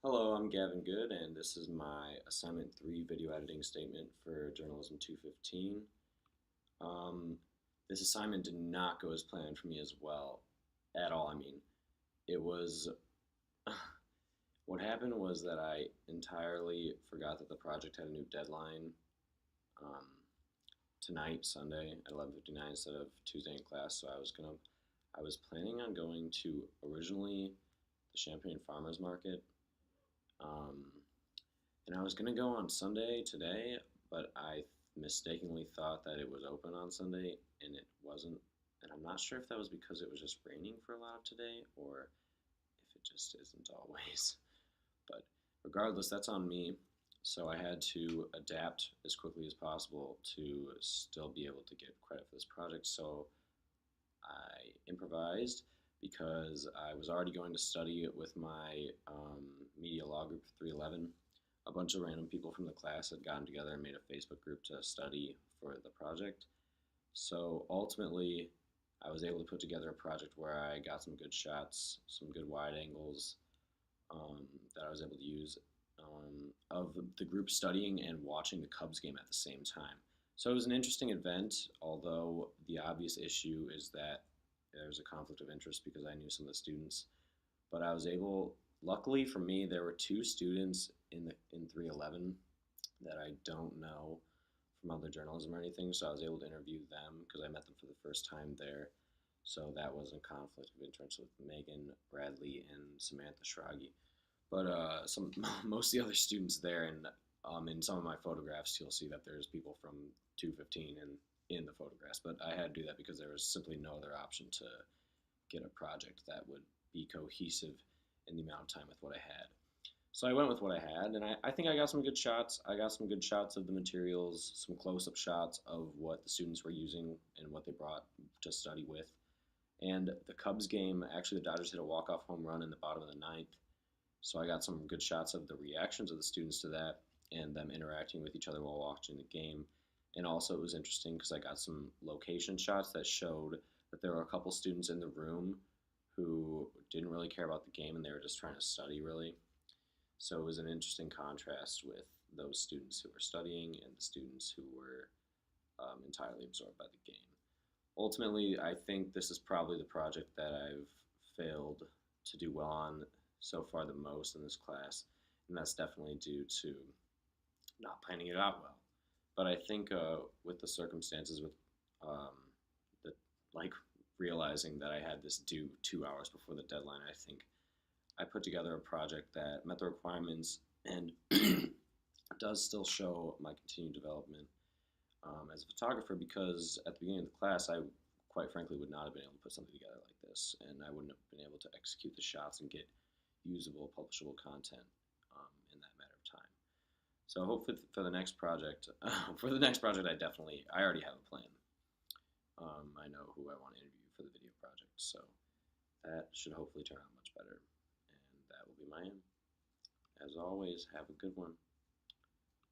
Hello, I'm Gavin Good, and this is my Assignment 3 video editing statement for Journalism 215. Um, this assignment did not go as planned for me as well, at all. It was, what happened was that I entirely forgot that the project had a new deadline um, tonight, Sunday, at 11:59 instead of Tuesday in class, so I was planning on going to originally the Champaign Farmers Market. Um, and I was gonna go on Sunday today, but I mistakenly thought that it was open on Sunday, and it wasn't. And I'm not sure if that was because it was just raining for a lot of today, or if it just isn't always. But regardless, that's on me. So I had to adapt as quickly as possible to still be able to get credit for this project. So I improvised because I was already going to study with my media law group 311. A bunch of random people from the class had gotten together and made a Facebook group to study for the project. So ultimately, I was able to put together a project where I got some good shots, some good wide angles that I was able to use of the group studying and watching the Cubs game at the same time. So it was an interesting event, although the obvious issue is that there's a conflict of interest because I knew some of the students. But I was able, luckily for me, there were two students in 311 that I don't know from other journalism or anything, so I was able to interview them because I met them for the first time there. So that wasn't a conflict of interest with Megan, Bradley, and Samantha Schragi. But most of the other students there, and in some of my photographs, you'll see that there's people from 215 in the photographs. But I had to do that because there was simply no other option to get a project that would be cohesive in the amount of time with what I had. So I went with what I had, and I think I got some good shots. I got some good shots of the materials, some close-up shots of what the students were using and what they brought to study with. And the Cubs game, actually the Dodgers hit a walk-off home run in the bottom of the ninth. So I got some good shots of the reactions of the students to that and them interacting with each other while watching the game. And also it was interesting because I got some location shots that showed that there were a couple students in the room who didn't really care about the game and they were just trying to study really. So it was an interesting contrast with those students who were studying and the students who were entirely absorbed by the game. Ultimately, I think this is probably the project that I've failed to do well on so far the most in this class, and that's definitely due to not planning it out well. But I think with the circumstances, with the like realizing that I had this due 2 hours before the deadline, I think I put together a project that met the requirements and does still show my continued development as a photographer, because at the beginning of the class I quite frankly would not have been able to put something together like this, and I wouldn't have been able to execute the shots and get usable, publishable content in that matter of time. So hopefully for the next project, I already have a plan. I know who I want to interview for the video project, so that should hopefully turn out much better. And that will be my end. As always, have a good one.